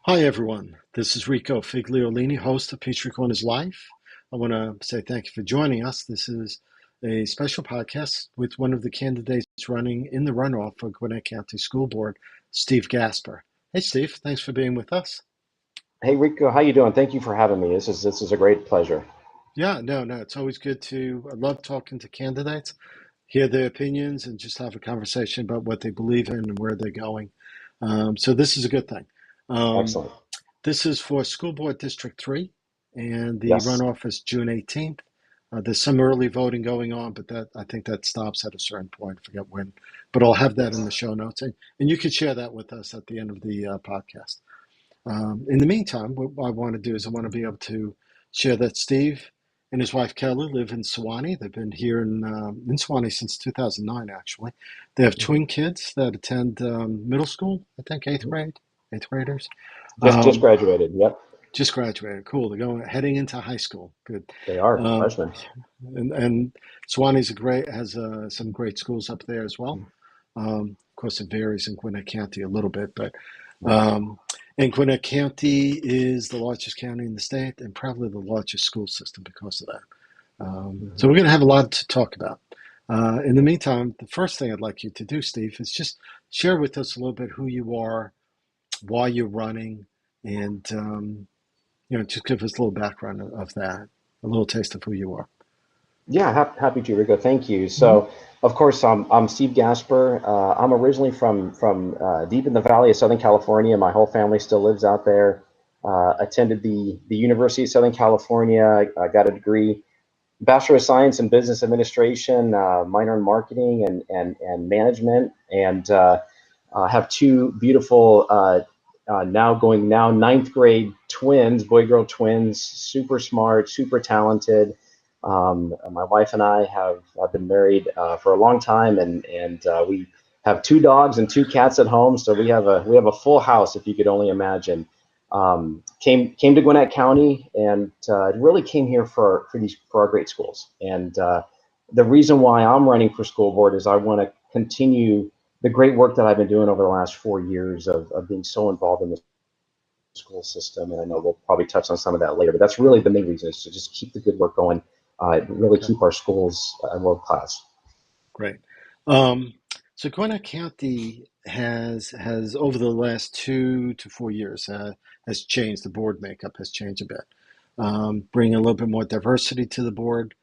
Hi, everyone. This is Rico Figliolini, host of Peachtree Corners Live. I want to say thank you for joining us. This is a special podcast with one of the candidates running in the runoff for Gwinnett County School Board, Steve Gasper. Hey, Steve, thanks for being with us. Hey Rico, how you doing? Thank you for having me. This is a great pleasure. Yeah, no, it's always good I love talking to candidates, hear their opinions, and just have a conversation about what they believe in and where they're going. So this is a good thing. Um, Excellent. This is for School Board District 3, and the Yes. runoff is June 18th. There's some early voting going on, but I think that stops at a certain point. I forget when, but I'll have that in the Yes. show notes, and you can share that with us at the end of the podcast. In the meantime, what I want to do is I want to be able to share that Steve and his wife Kelly live in Sewanee. They've been here in Sewanee since 2009, actually. They have Mhm. twin kids that attend middle school, I think eighth graders. Just Um, graduated. Yep. just graduated. Cool. They're heading into high school. Good. They are Um, freshmen. and Sewanee's has some great schools up there as well. Of course, it varies in Gwinnett County a little bit, but Right. um, and Gwinnett County is the largest county in the state and probably the largest school system because of that. So Mhm. we're going to have a lot to talk about. In the meantime, the first thing I'd like you to do, Steve, is just share with us a little bit who you are, why you're running, and just give us a little background of that, a little taste of who you are. Yeah, happy to, Rico. Thank you. Hmm. So, of course, I'm Steve Gasper. I'm originally from deep in the valley of Southern California. My whole family still lives out there. Attended the University of Southern California. I got a degree, Bachelor of Science in Business Administration, minor in Marketing and Management, and have two beautiful now ninth grade twins, boy girl twins, super smart, super talented. My wife and I have been married for a long time, and we have two dogs and two cats at home. So we have a full house, if you could only imagine. Came to Gwinnett County and really came here for our great schools. And the reason why I'm running for school board is I want to continue the great work that I've been doing over the last 4 years of being so involved in the school system. And I know we'll probably touch on some of that later, but that's really the main reason is to just keep the good work going, really Okay, keep our schools world class. great. Um, so Gwinnett County has over the last 2 to 4 years has changed. The board makeup has changed a bit, bringing a little bit more diversity to the board,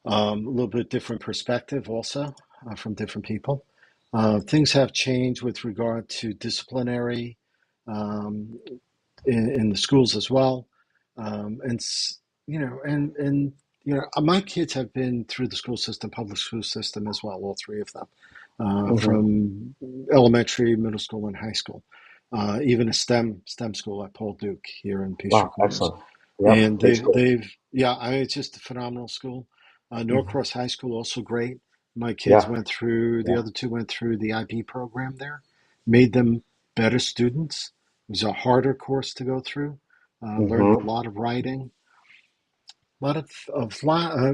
a little bit different perspective also from different people. Things have changed with regard to disciplinary um, in the schools as well. And my kids have been through the school system, public school system as well, all three of them, Hmm. from elementary, middle school, and high school. Even a STEM school at Paul Duke here in Peachtree Wow, Corners, excellent. Yep, and great school. it's just a phenomenal school. Hmm. Norcross High School also great. My kids Yeah, went through the yeah. other two went through the IB program there, made them better students. It was a harder course to go through. Learned a Hmm. lot of writing, a lot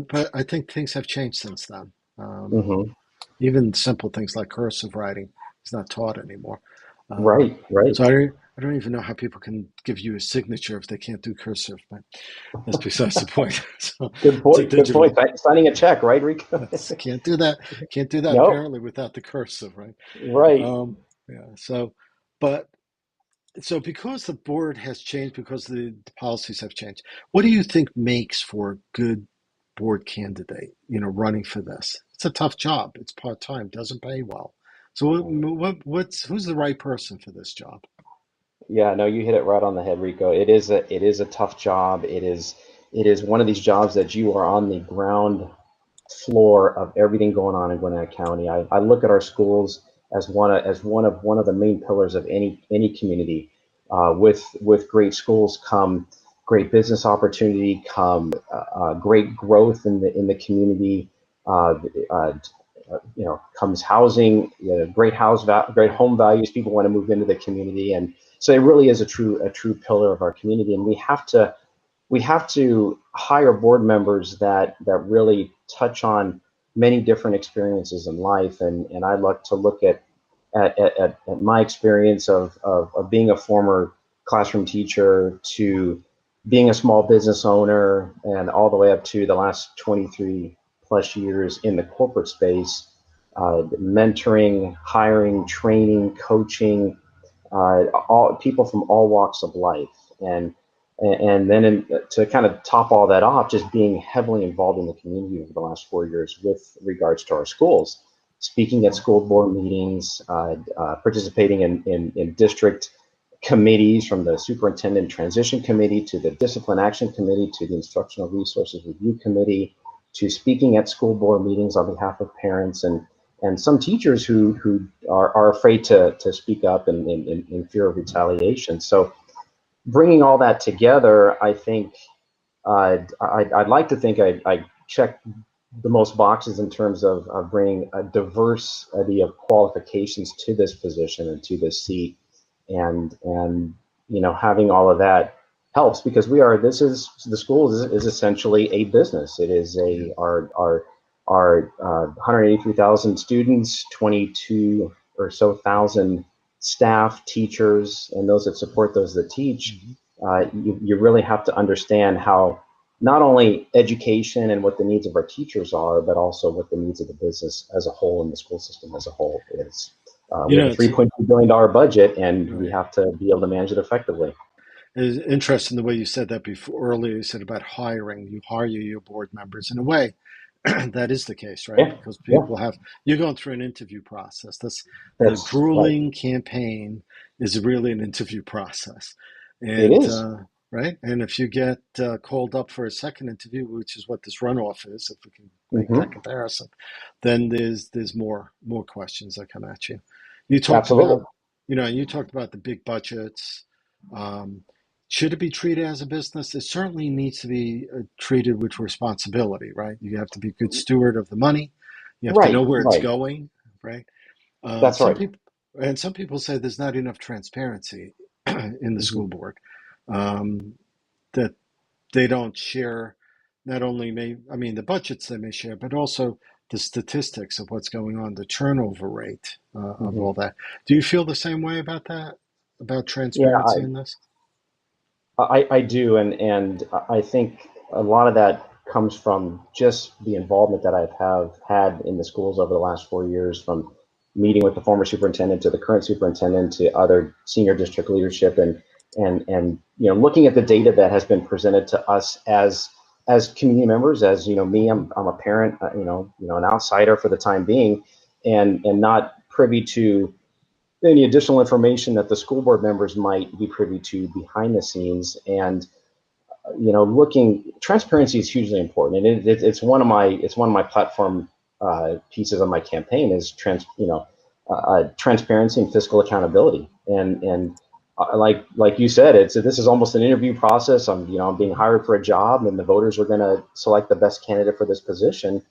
but I think things have changed since then. Um, Hmm. Even simple things like cursive writing is not taught anymore. Um, Right, right. so I don't even know how people can give you a signature if they can't do cursive, but that's besides the point. So Good it's a point. Good point. digital. Signing a check, right, Rico? That's can't do that. Can't do that Nope. apparently without the cursive, right? Right. Yeah. But so because the board has changed, because the policies have changed, what do you think makes for a good board candidate, running for this? It's a tough job. It's part-time, doesn't pay well. So who's the right person for this job? Yeah, no, you hit it right on the head, Rico. It is a tough job. It is one of these jobs that you are on the ground floor of everything going on in Gwinnett County. I look at our schools as one of the main pillars of any community. With great schools come great business opportunity, come great growth in the community. Uh, uh, comes housing, great home values. People want to move into the community, and so it really is a true pillar of our community. And we have to hire board members that really touch on many different experiences in life. And I like to look at my experience of being a former classroom teacher to being a small business owner and all the way up to the last 23 plus years in the corporate space, mentoring, hiring, training, coaching, all people from all walks of life. And then to kind of top all that off, just being heavily involved in the community over the last 4 years with regards to our schools, speaking at school board meetings, participating in district committees, from the superintendent transition committee to the discipline action committee to the instructional resources review committee, to speaking at school board meetings on behalf of parents and some teachers who are afraid to speak up in fear of retaliation. So bringing all that together, I think I'd like to think I checked the most boxes in terms of bringing a diversity of qualifications to this position and to this seat, and having all of that helps, because this is the school is essentially a business. It is our 183,000 students, 22 or so thousand staff, teachers, and those that support those that teach. You really have to understand how not only education and what the needs of our teachers are, but also what the needs of the business as a whole and the school system as a whole is. We have a $3.2 billion budget, and we have to be able to manage it effectively. It's interesting the way you said that before earlier. You said about hiring. You hire your board members. In a way, that is the case, right? Yeah, Because yeah, you're going through an interview process. The that's right. grueling campaign is really an interview process. It And, is. right? And if you get called up for a second interview, which is what this runoff is, if we can make Mm-hmm. that comparison, then there's more questions that come at you. You talked Absolutely. about, you talked about the big budgets. Um, should it be treated as a business? It certainly needs to be treated with responsibility, right? You have to be a good steward of the money. You have to know Right, where it's right. going, right? That's Some right. people and some people say there's not enough transparency in the Mm-hmm. school board, um, that they don't share not only the budgets they may share, but also the statistics of what's going on, the turnover rate of Mm-hmm. all that. Do you feel the same way about that, about Yeah, transparency in this? I do, and I think a lot of that comes from just the involvement that have had in the schools over the last 4 years, from meeting with the former superintendent to the current superintendent to other senior district leadership, and looking at the data that has been presented to us as community members, as me, I'm a parent, an outsider for the time being, and not privy to any additional information that the school board members might be privy to behind the scenes. And looking, transparency is hugely important, and it's one of my platform pieces of my campaign is transparency and fiscal accountability. And like you said, this is almost an interview process. I'm being hired for a job, and the voters are going to select the best candidate for this position,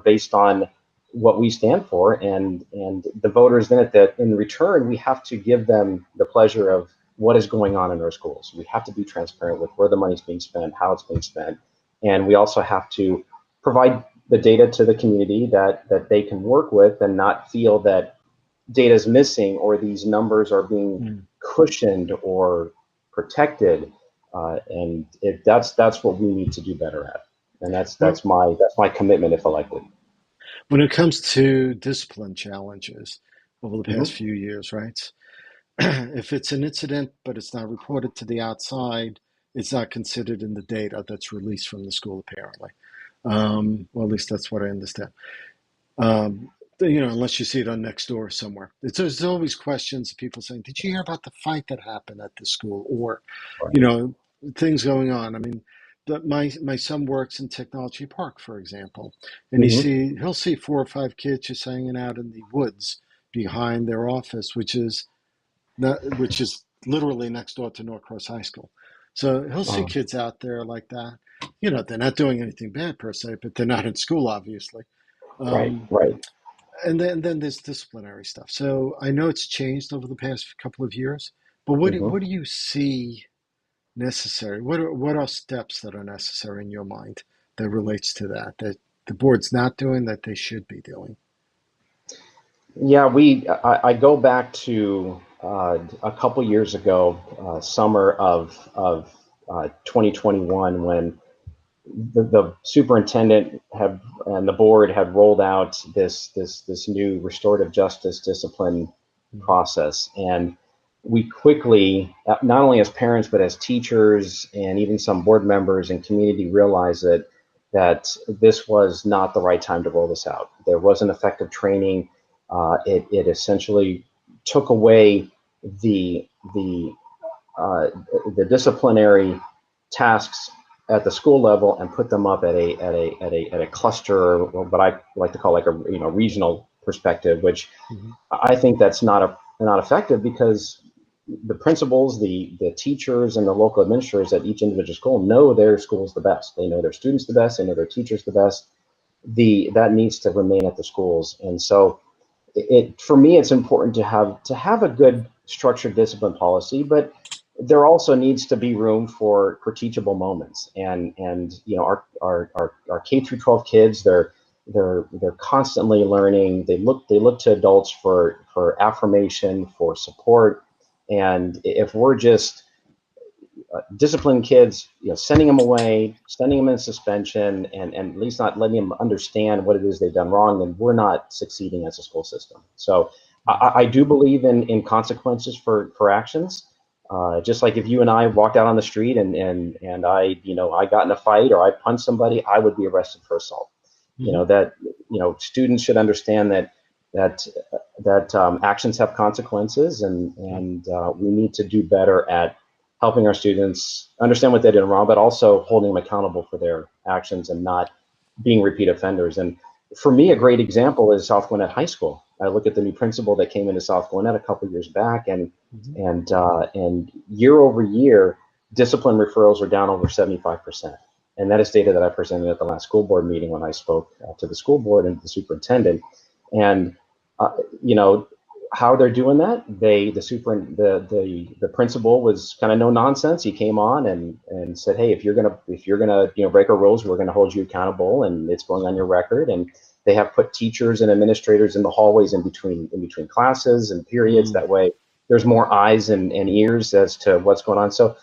based on what we stand for, and the voters then in return, we have to give them the pleasure of what is going on in our schools. We have to be transparent with where the money's being spent, how it's being spent, and we also have to provide the data to the community that they can work with, and not feel that data is missing or these numbers are being Mm. cushioned or protected. That's what we need to do better at, and that's Well, that's my that's my commitment if elected. when it comes to discipline challenges over the past Mm-hmm. few years, right? If it's an incident but it's not reported to the outside, it's not considered in the data that's released from the school, apparently. Well, at least that's what I understand. Um, unless you see it on Nextdoor somewhere. There's always questions of people saying, "Did you hear about the fight that happened at the school?" Or, you Right. know, things going on. I mean, my son works in Technology Park, for example, and Mm-hmm. he'll see 4 or 5 kids just hanging out in the woods behind their office, which is literally next door to Norcross High School. So he'll see Uh, kids out there like that. They're not doing anything bad per se, but they're not in school, obviously. right. Um, Right. and then there's disciplinary stuff. So I know it's changed over the past couple of years, but Mm-hmm. what do you see necessary? What are steps that are necessary in your mind that relates to that the board's not doing that they should be doing? Yeah, I go back to a couple years ago, summer of 2021, when the superintendent had and the board had rolled out this new restorative justice discipline Mhm. process, and we quickly, not only as parents but as teachers and even some board members and community, realized that this was not the right time to roll this out. There wasn't effective training. It essentially took away the the uh, the disciplinary tasks at the school level and put them up at a cluster, or what I like to call like a regional perspective, which Mhm. I think that's not effective, because the principals, the teachers, and the local administrators at each individual school know their schools the best. They know their students the best. They know their teachers the best. That needs to remain at the schools, and so for me, it's important to have a good structured discipline policy, but there also needs to be room for teachable moments. And our K through 12 kids, they're constantly learning. They look to adults for affirmation, for support. And if we're just discipline kids, sending them away, sending them in suspension, and at least not letting them understand what it is they've done wrong, then we're not succeeding as a school system. So I do believe in consequences for actions. Just like if you and I walked out on the street and I got in a fight or I punched somebody, I would be arrested for assault. Mhm. That students should understand that actions have consequences, and we need to do better at helping our students understand what they did wrong, but also holding them accountable for their actions and not being repeat offenders. And for me, a great example is South Gwinnett High School. I look at the new principal that came into South Gwinnett a couple of years back, and Mhm. year over year, discipline referrals are down over 75%. And that is data that I presented at the last school board meeting when I spoke to the school board and the superintendent. And uh, you know, how they're doing that. The principal was kind of no nonsense. He came on and said, "Hey, if you're gonna break our rules, we're gonna hold you accountable, and it's going on your record." And they have put teachers and administrators in the hallways in between classes and periods. Mm. That way, there's more eyes and ears as to what's going on. So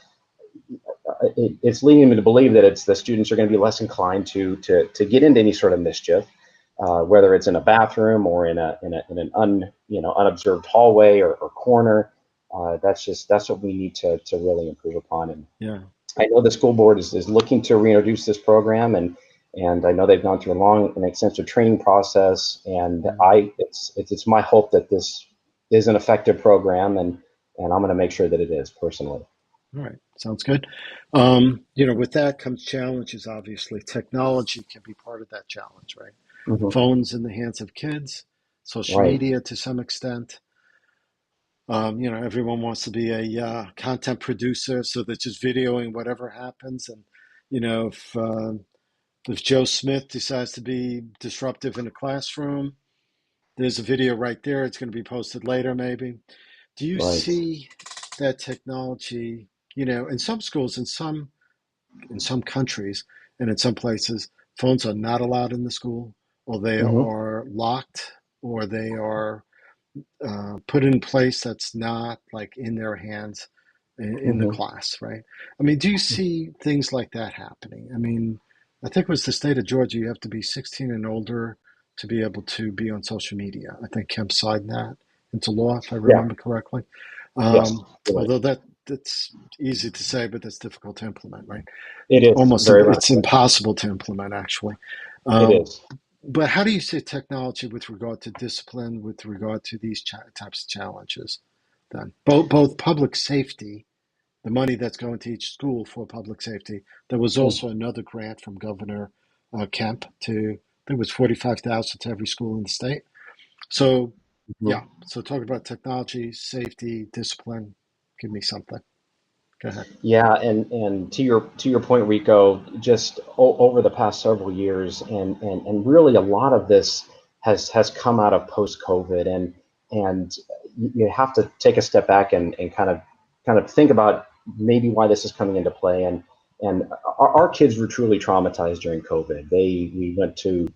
it's leading me to believe that the students are going to be less inclined to get into any sort of mischief, whether it's in a bathroom or in an unobserved hallway or corner. That's what we need to really improve upon. And Yeah. I know the school board is looking to reintroduce this program, and I know they've gone through a long and extensive training process. And Yeah. it's my hope that this is an effective program, and I'm going to make sure that it is personally. All right. Sounds good. With that comes challenges, obviously. Technology can be part of that challenge, right? Hmm. Phones in the hands of kids, social Right. media to some extent. Everyone wants to be a content producer, so they're just videoing whatever happens. And, if Joe Smith decides to be disruptive in a classroom, there's a video right there. It's going to be posted later, maybe. Do you Right. see that technology, in some schools, in some countries, and in some places, phones are not allowed in the school, or they Hmm. are locked, or they are put in place that's not like in their hands in the Hmm. class, right? I mean, do you see things like that happening? I mean, I think it was the state of Georgia, you have to be 16 and older to be able to be on social media. I think Kemp signed that into law, if I Yeah. remember correctly. Yes. You're right. Although that's easy to say, but that's difficult to implement, right? It is Almost, very much it's so. impossible to implement, actually. It Um, is. but how do you see technology with regard to discipline, with regard to these types of challenges? Then both public safety, the money that's going to each school for public safety. There was also another grant from Governor Kemp to, I think it was 45,000 to every school in the state. So Mhm. yeah, so talk about technology, safety, discipline. Give me something. Go ahead. Yeah, and to your point, Rico, just over the past several years, and really a lot of this has come out of post COVID, and you have to take a step back and kind of think about maybe why this is coming into play. And our kids were truly traumatized during COVID. We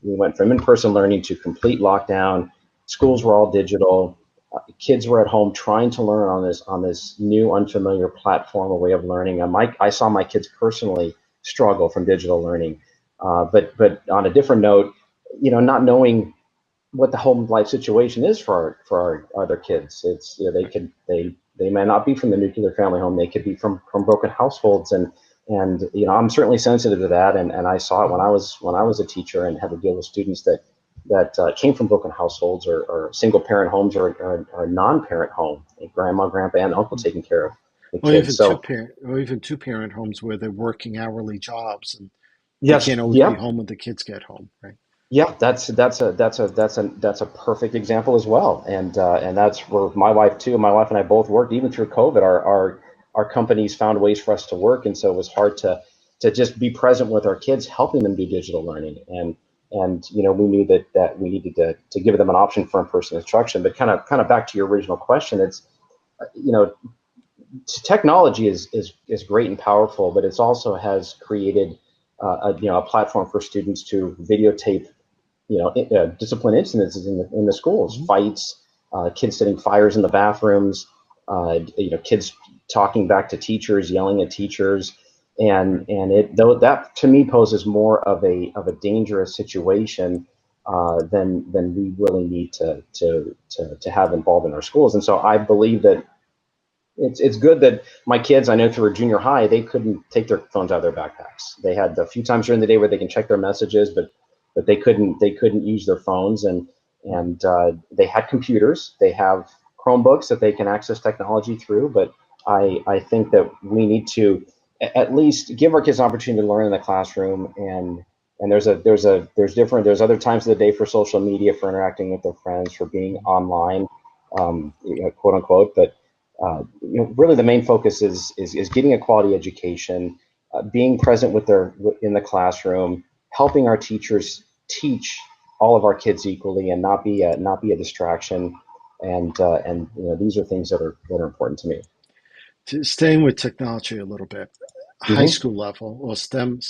went from in-person learning to complete lockdown. Schools Mhm. were all digital. kids were at home trying to learn on this new unfamiliar platform or way of learning. I saw my kids personally struggle from digital learning, but on a different note, not knowing what the home life situation is for our other kids. It's they may not be from the nuclear family home. They could be from broken households, and I'm certainly sensitive to that. And I saw it when I was a teacher and had to deal with students that came from broken households or single parent homes or non-parent home, like grandma, grandpa, and uncle taking care of the kids. So Or even two parent homes where they're working hourly jobs and they yes, can't always be yeah. home when the kids get home, right? Yeah, that's a perfect example as well, and that's where my wife too. My wife and I both worked even through COVID. Our companies found ways for us to work, and so it was hard to just be present with our kids, helping them do digital learning, and we knew that we needed to give them an option for in-person instruction. But kind of back to your original question, it's you know technology is great and powerful, but it's also has created a platform for students to videotape discipline incidences in the schools, Mhm. fights, kids setting fires in the bathrooms, kids talking back to teachers, yelling at teachers, and Right. it though that to me poses more of a dangerous situation than we really need to have involved in our schools. And so I believe that it's good that my kids, I know through junior high, they couldn't take their phones out of their backpacks. They had a few times during the day where they can check their messages, but they couldn't use their phones, and they had computers. They have Chromebooks that they can access technology through. But I think that we need to at least give our kids an opportunity to learn in the classroom, and there's other times of the day for social media, for interacting with their friends, for being online, quote unquote. But really the main focus is getting a quality education, being present in the classroom, helping our teachers teach all of our kids equally, and not be a distraction. And these are things that are important to me. Staying with technology a little bit, high Hmm. school level or STEM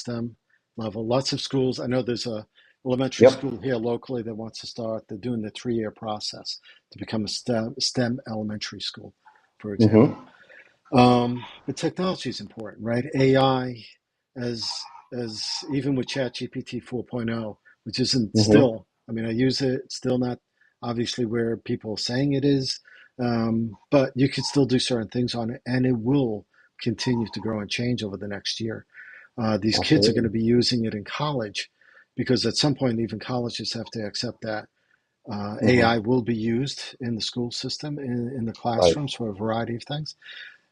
level, lots of schools. I know there's a elementary Yep. school here locally that wants to start. They're doing the 3-year process to become a STEM elementary school, for example. Hmm. But technology is important, right? AI, as as even with ChatGPT 4.0, which isn't Hmm. still. I mean, I use it. It's still not obviously where people are saying it is, but you can still do certain things on it, and it will continue to grow and change over the next year. These kids are going to Absolutely. be using it in college because at some point, even colleges have to accept that Hmm. AI will be used in the school system, in the Right. classrooms for a variety of things.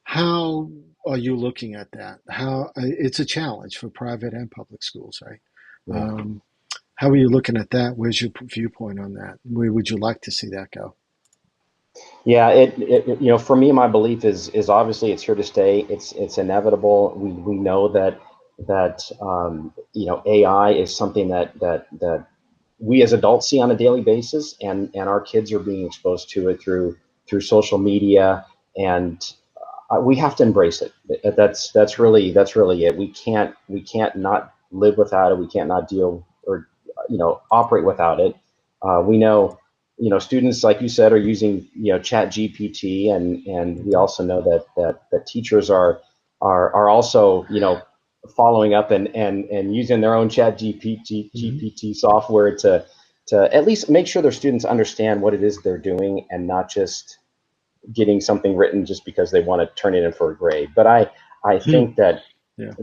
How are you looking at that? How it's a challenge for private and public schools, right? Yeah. Um, how are you looking at that? Where's your viewpoint on that? Where would you like to see that go? Yeah, for me, my belief is obviously it's here to stay. It's inevitable. We know that AI is something that we as adults see on a daily basis, and our kids are being exposed to it through social media, and we have to embrace it. That's really it. We can't not live without it. We can't not deal or operate without it. We know students, like you said, are using Chat GPT, and we Mhm. also know that teachers are also following up and using their own Chat Mhm. GPT software to at least make sure their students understand what it is they're doing, and not just getting something written just because they want to turn it in for a grade. But I Hmm. think that Yeah.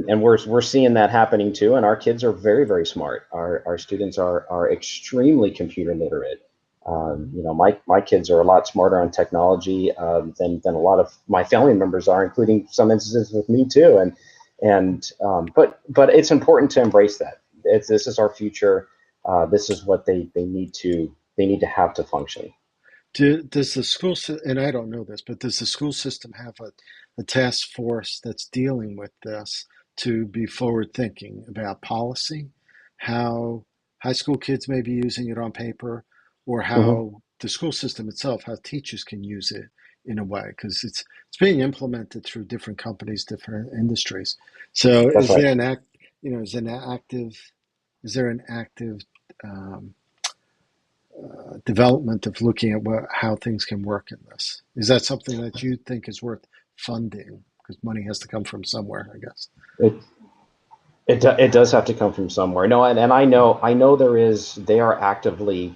and we're seeing that happening too. And our kids are very, very smart. Our students are extremely computer literate. Mhm. My kids are a lot smarter on technology than a lot of my family members are, including some instances with me too. But it's important to embrace that. This is our future. This is what they need to have to function. Does the and I don't know this, but does the school system have a task force that's dealing with this to be forward thinking about policy, how high school kids may be using it on paper, or Hmm. how the school system itself, how teachers can use it in a way, because it's being implemented through different companies, different industries. So That's is right. there an act, is there an active um, development of looking at how things can work in this. Is that something that you think is worth funding? Because money has to come from somewhere, I guess. It it does have to come from somewhere. No, and I know they are actively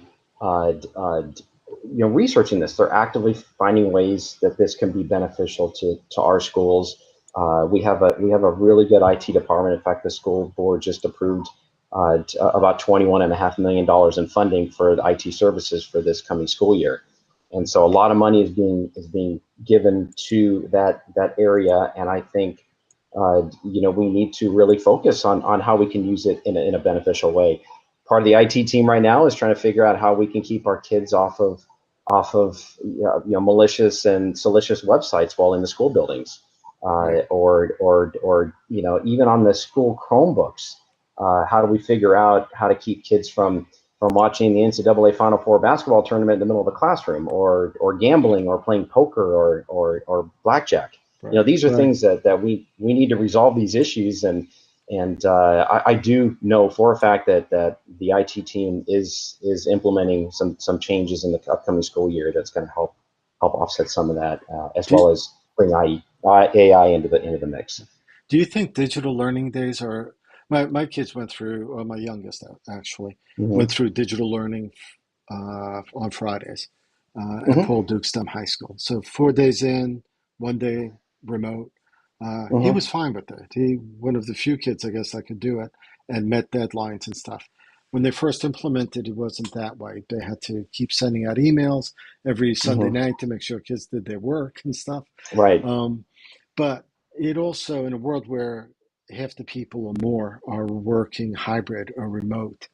researching this. They're actively finding ways that this can be beneficial to our schools. We have a really good IT department. In fact, the school board just approved about $21.5 million in funding for the IT services for this coming school year. And so a lot of money is being given to that area, and I think we need to really focus on how we can use it in a beneficial way. Part of the IT team right now is trying to figure out how we can keep our kids off of malicious and salacious websites while in the school buildings, or even on the school Chromebooks. How do we figure out how to keep kids from watching the NCAA Final Four basketball tournament in the middle of the classroom, or gambling, or playing poker, or blackjack? These are things that we need to resolve these issues, and I do know for a fact that the IT team is implementing some changes in the upcoming school year that's going to help offset some of that, as well as bring AI into the mix. Do you think digital learning days are? My kids went through, or my youngest actually went through digital learning on Fridays at Mm-hmm. Paul Duke STEM High School. So 4 days in, 1 day remote. He Mm-hmm. was fine with it. One of the few kids, I guess, that could do it and met deadlines and stuff. When they first implemented, it wasn't that way. They had to keep sending out emails every Sunday Mm-hmm. night to make sure kids did their work and stuff. Right. Um, but it also, in a world where half the people or more are working hybrid or remote,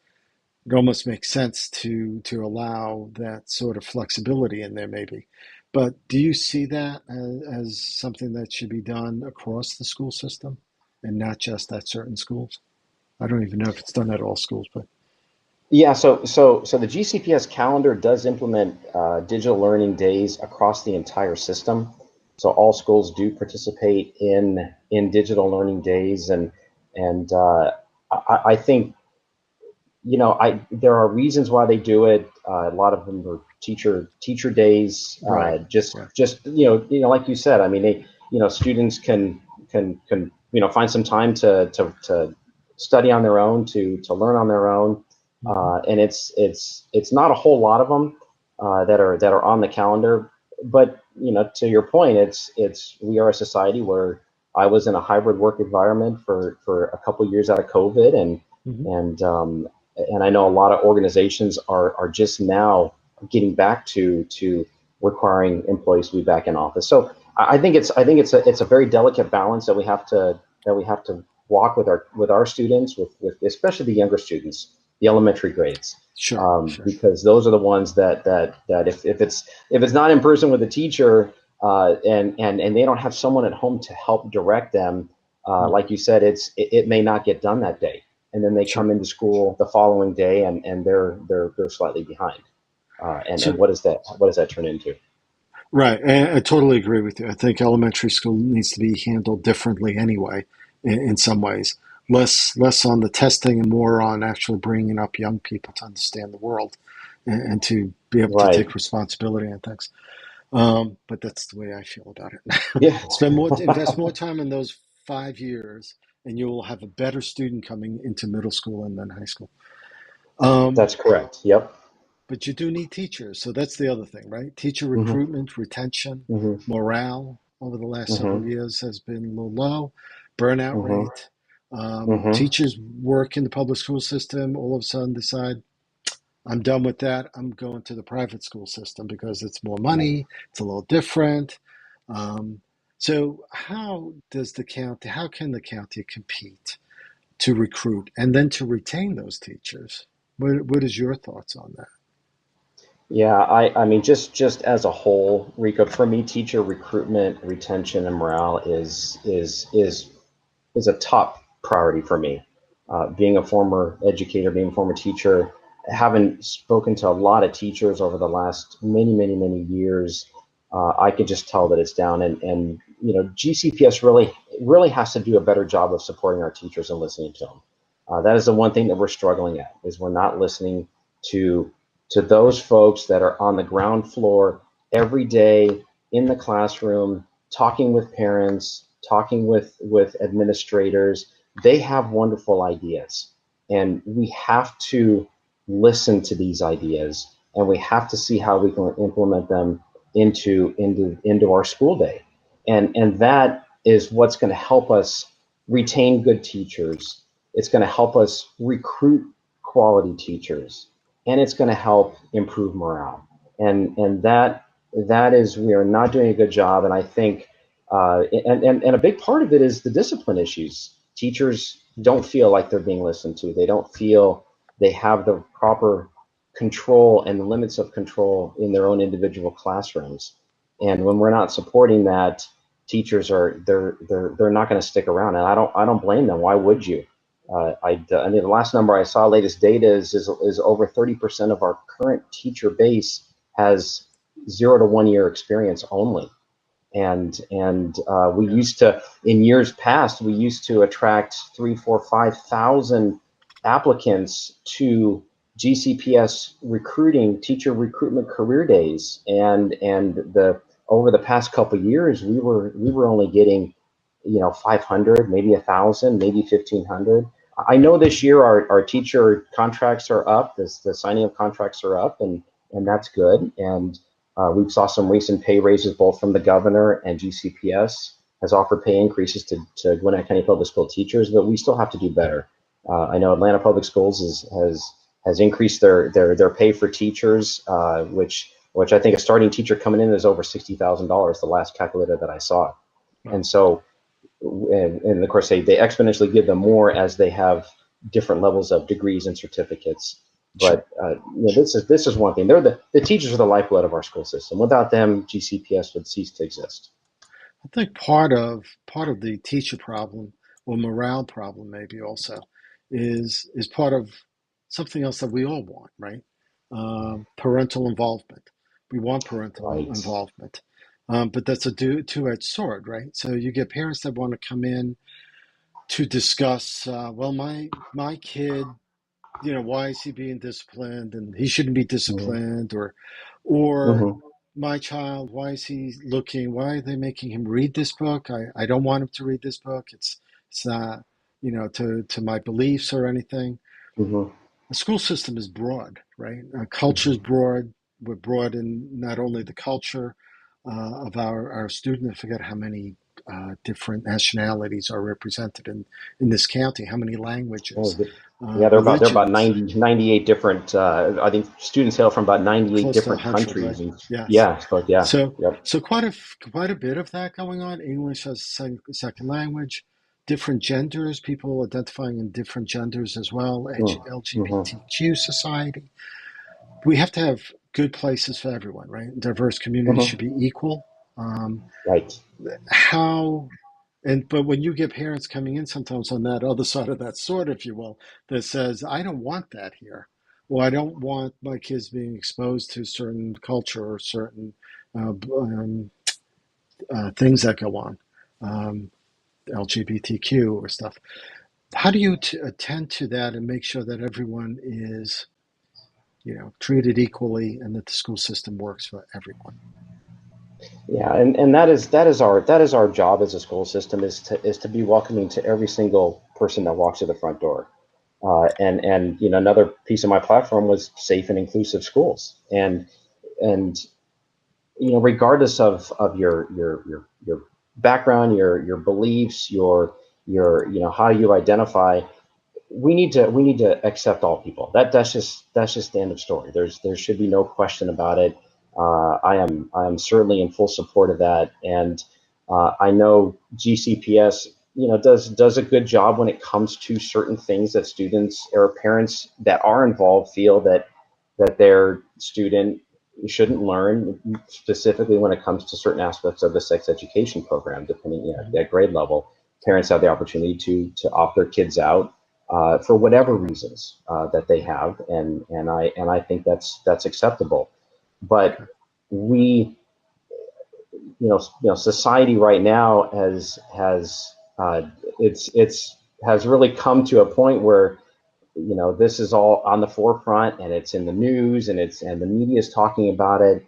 it almost makes sense to allow that sort of flexibility in there, maybe. But do you see that as something that should be done across the school system and not just at certain schools? I don't even know if it's done at all schools, but Yeah, so the GCPS calendar does implement digital learning days across the entire system. So all schools do participate in digital learning days, and I think there are reasons why they do it. A lot of them are teacher days. right, Just right. just like you said. I mean, students can find some time to study on their own, to learn on their own, Hmm. and it's not a whole lot of them that are on the calendar. But to your point, it's we are a society where I was in a hybrid work environment for a couple of years out of COVID, Hmm. and I know a lot of organizations are just now getting back to requiring employees to be back in office. So I think it's a very delicate balance that we have to walk with our students, with especially the younger students, the elementary grades, Sure, sure. because those are the ones that if it's not in person with a teacher, and they don't have someone at home to help direct them, Mm, like you said, it may not get done that day, and then they come sure. into school the following day, and they're slightly behind. And So, what does that turn into? right, and I totally agree with you. I think elementary school needs to be handled differently anyway, in some ways. Less on the testing and more on actually bringing up young people to understand the world and to be able to Right. take responsibility on things. But that's the way I feel about it. Yeah. Invest more time in those 5 years, and you will have a better student coming into middle school and then high school. Um, That's correct. Yep. but you do need teachers, so that's the other thing, right? Teacher Hmm. recruitment, retention, Hmm. morale over the last several Hmm. years has been a little low. Burnout Hmm. rate. Hmm. Teachers work in the public school system, all of a sudden decide, I'm done with that. I'm going to the private school system because it's more money. It's a little different. Um, so how can the county compete to recruit and then to retain those teachers? What is your thoughts on that? Yeah, I mean, just as a whole, Rico, for me, teacher recruitment, retention, and morale is a top priority for me. Being a former educator, being a former teacher, having spoken to a lot of teachers over the last many, many, many years, I could just tell that it's down. And GCPS really has to do a better job of supporting our teachers and listening to them. That is the one thing that we're struggling at, is we're not listening to to those folks that are on the ground floor every day in the classroom, talking with parents, talking with administrators. They have wonderful ideas, and we have to listen to these ideas, and we have to see how we can implement them into our school day. And that is what's going to help us retain good teachers. It's going to help us recruit quality teachers, and it's going to help improve morale. And that is, we are not doing a good job. And I think and a big part of it is the discipline issues. Teachers don't feel like they're being listened to. They don't feel they have the proper control and the limits of control in their own individual classrooms. And when we're not supporting that, teachers are they're not going to stick around. And I don't blame them. Why would you? I mean, the last number I saw, latest data is over 30% of our current teacher base has 0 to 1 year experience only. And we Yeah. used to, in years past, we used to attract 3, 4, 5,000 applicants to GCPS recruiting, teacher recruitment career days, and the over the past couple of years, we were only getting 500, maybe 1,000, maybe 1,500. I know this year our teacher contracts are up. The signing of contracts are up, and that's good. And we saw some recent pay raises, both from the governor and GCPS has offered pay increases to Gwinnett County Public School teachers, but we still have to do better. I know Atlanta Public Schools has increased their pay for teachers, which I think a starting teacher coming in is over $60,000, the last calculator that I saw. Wow. And so, and of course they exponentially give them more as they have different levels of degrees and certificates. Sure. But this is one thing. They're the teachers are the lifeblood of our school system. Without them, GCPS would cease to exist. I think part of the teacher problem or morale problem maybe also is part of something else that we all want, right? Parental involvement. We want parental Right. involvement, but that's a two-edged sword, right? So you get parents that want to come in to discuss, well, my kid, why is he being disciplined, and he shouldn't be Mm-hmm. disciplined, or Mm-hmm. my child, why is he looking, why are they making him read this book? I don't want him to read this book. It's not, to my beliefs or anything. Mm-hmm. The school system is broad, right? Culture is Mm-hmm. broad. We're broad in not only the culture of our students. I forget how many different nationalities are represented in this county, how many Oh, languages, yeah, they're about religions, 90, 98 different. I think students hail from about 98 close to different 100, right? countries. And Yes. yeah, so yeah, So, yep. so quite a bit of that going on. English as a second language, different genders, people identifying in different genders as well. Mm-hmm. LGBTQ society. We have to have good places for everyone, right? Diverse communities should Mm-hmm. be equal. Um, Right. how but when you get parents coming in sometimes on that other side of that sword, if you will, that says, I don't want that here. Well, I don't want my kids being exposed to certain culture or certain things that go on, um, LGBTQ or stuff. How do you attend to that and make sure that everyone is, treated equally and that the school system works for everyone? Yeah, and that is our job as a school system, is to be welcoming to every single person that walks to the front door. And another piece of my platform was safe and inclusive schools. And regardless of your background, your beliefs, your how you identify, we need to accept all people. That's just the end of story. There should be no question about it. I am certainly in full support of that, and I know GCPS does a good job when it comes to certain things that students or parents that are involved feel that their student shouldn't learn, specifically when it comes to certain aspects of the sex education program, depending Mhm. at grade level. Parents have the opportunity to opt their kids out for whatever reasons that they have, and I think that's acceptable. But Okay. we, society right now has it's has really come to a point where this is all on the forefront, and it's in the news, and the media is talking about it,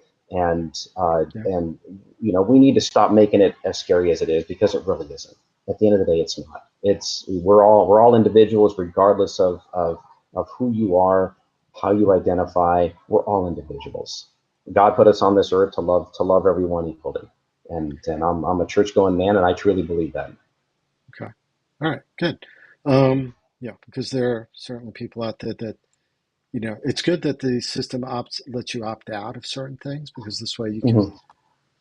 Yeah. and we need to stop making it as scary as it is, because it really isn't. At the end of the day, it's not. We're all individuals, regardless of who you are, how you identify. We're all individuals. God put us on this earth to love everyone equally, and I'm a church going man, and I truly believe that. Okay. All right. Good. Yeah, because there are certainly people out there that, it's good that the system lets you opt out of certain things, because this way Hmm.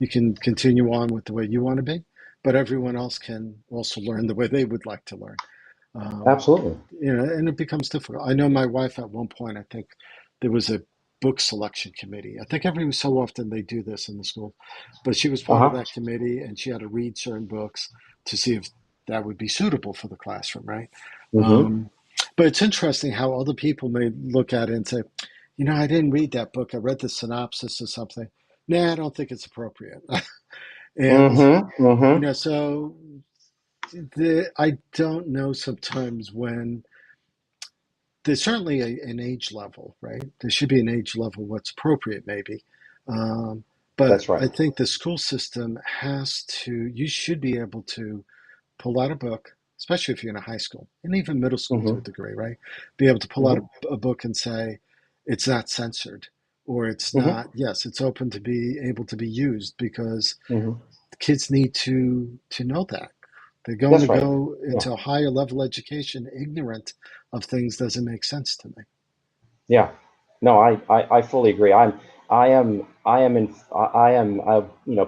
you can continue on with the way you want to be, but everyone else can also learn the way they would like to learn. Um, Absolutely. and it becomes difficult. I know my wife at one point, I think there was a book selection committee. I think every so often they do this in the school, but she was Uh part of huh. that committee, and she had to read certain books to see if that would be suitable for the classroom, right? Hmm. Um, but it's interesting how other people may look at it and say, I didn't read that book. I read the synopsis or something. Nah, I don't think it's appropriate. And, Hmm. Hmm. so I don't know sometimes when there's certainly an age level, right? There should be an age level what's appropriate, maybe. Um, but That's right. I think the school system you should be able to pull out a book, especially if you're in a high school and even middle school to a Hmm. degree, right? Be able to pull out Hmm. a book and say, it's not censored, or it's Hmm. not, yes, it's open to be able to be used, because Hmm. the kids need to know that. They're going to That's right. go Yeah. into a higher level education ignorant of things doesn't make sense to me. Yeah. No, I fully agree.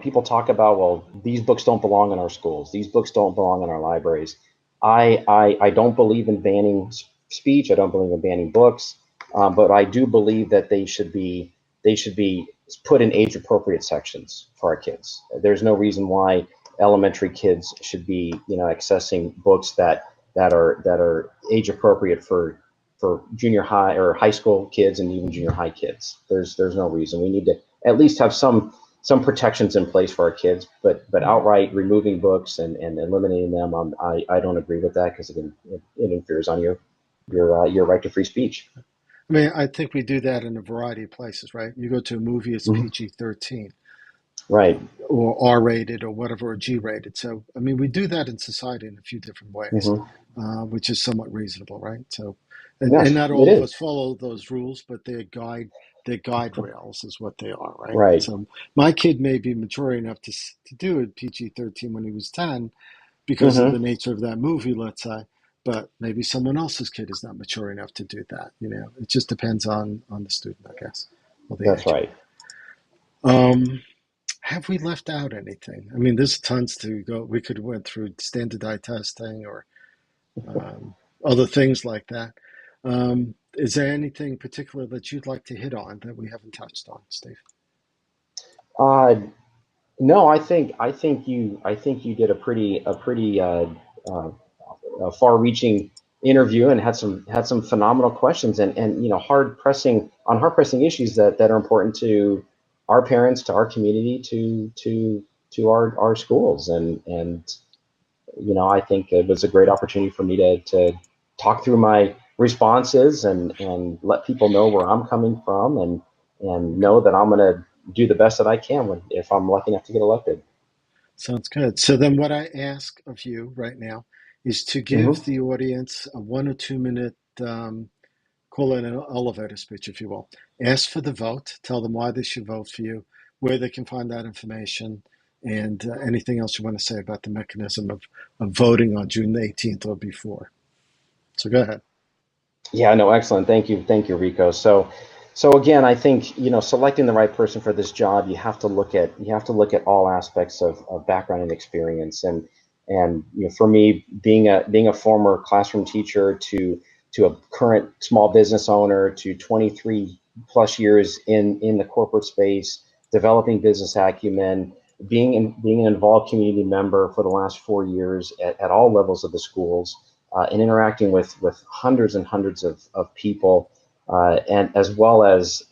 People talk about, well, these books don't belong in our schools. These books don't belong in our libraries. I don't believe in banning speech. I don't believe in banning books. But I do believe that they should be put in age appropriate sections for our kids. There's no reason why elementary kids should be, accessing books that are age appropriate for junior high or high school kids, and even junior high kids. There's no reason. We need to at least have some protections in place for our kids, but outright removing books and eliminating them, I don't agree with that, because it interferes on your right to free speech. I mean, I think we do that in a variety of places, right? You go to a movie, it's Mhm. PG-13, Right. or R-rated, or whatever, or G-rated. So, I mean, we do that in society in a few different ways, Hmm. which is somewhat reasonable, right? So, and Yes, not it all of us is. follow those rules, but their guide rails is what they are, right? Right. So, my kid may be mature enough to do a PG-13 when he was 10, because of the Hmm. nature of that movie, let's say. But maybe someone else's kid is not mature enough to do that. It just depends on the student, I guess, or the That's age. right. Um, have we left out anything? I mean, there's tons to go. We could have went through standardized testing, or other things like that. Is there anything particular that you'd like to hit on that we haven't touched on, Steve? Uh, no, I think you did a pretty far-reaching interview, and had some phenomenal questions, and hard pressing issues that are important to our parents, to our community, to our schools, and I think it was a great opportunity for me to talk through my responses, and let people know where I'm coming from, and Okay. know that I'm going to do the best that I can if I'm lucky enough to get elected. Sounds good. So then, what I ask of you right now is to give Hmm. the audience a 1 or 2 minute, call it an elevator speech, if you will. Ask for the vote. Tell them why they should vote for you, where they can find that information, and anything else you want to say about the mechanism of voting on June 18th or before. So go ahead. Yeah, no, excellent. Thank you, Rico. So again, I think selecting the right person for this job, you have to look at all aspects of background and experience, and for me, being a former classroom teacher, to a current small business owner, to 23 plus years in the corporate space, developing business acumen, being an involved community member for the last 4 years at all levels of the schools, and interacting with hundreds and hundreds of people, and as well as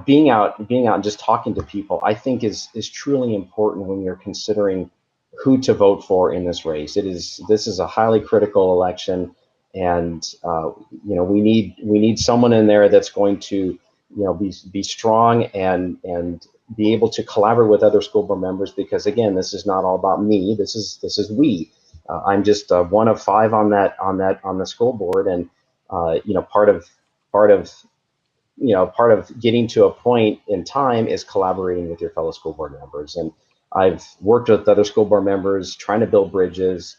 being out and just talking to people, I think is truly important when you're considering who to vote for in this race. This is a highly critical election, and we need someone in there that's going to be strong and be able to collaborate with other school board members, because again, this is not all about me. This is we. I'm just one of five on the school board, and part of part of getting to a point in time is collaborating with your fellow school board members. And I've worked with other school board members trying to build bridges.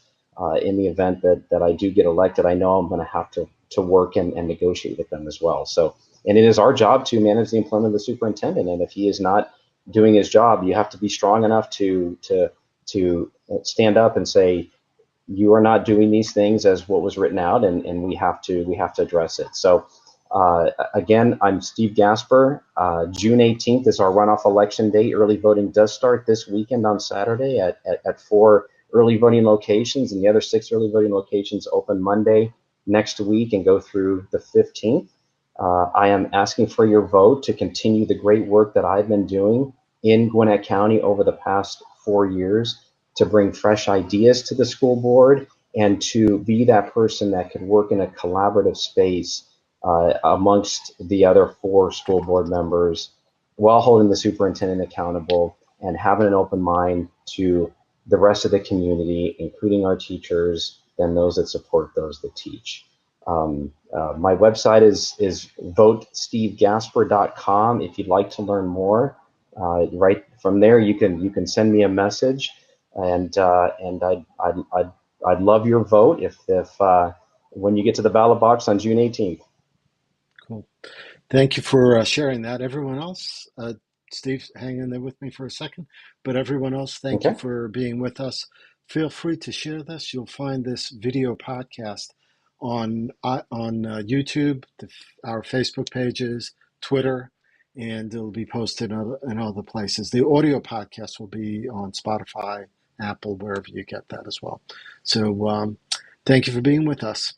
In the event that I do get elected, I know I'm going to have to work and negotiate with them as well. So, and it is our job to manage the employment of the superintendent. And if he is not doing his job, you have to be strong enough to stand up and say, you are not doing these things as what was written out, and we have to address it. So again, I'm Steve Gasper. June 18th is our runoff election day. Early voting does start this weekend on Saturday at 4 early voting locations, and the other 6 early voting locations open Monday next week and go through the 15th. I am asking for your vote to continue the great work that I've been doing in Gwinnett County over the past 4 years, to bring fresh ideas to the school board and to be that person that could work in a collaborative space amongst the other 4 school board members, while holding the superintendent accountable and having an open mind to the rest of the community, including our teachers and those that support those that teach. My website is votestevegasper.com. If you'd like to learn more, right from there you can send me a message, and I'd love your vote if when you get to the ballot box on June 18th. Cool. Thank you for sharing that. Everyone else, Steve, hang in there with me for a second. But everyone else, thank you Okay. for being with us. Feel free to share this. You'll find this video podcast on YouTube, our Facebook pages, Twitter, and it'll be posted in other places. The audio podcast will be on Spotify, Apple, wherever you get that as well. So thank you for being with us.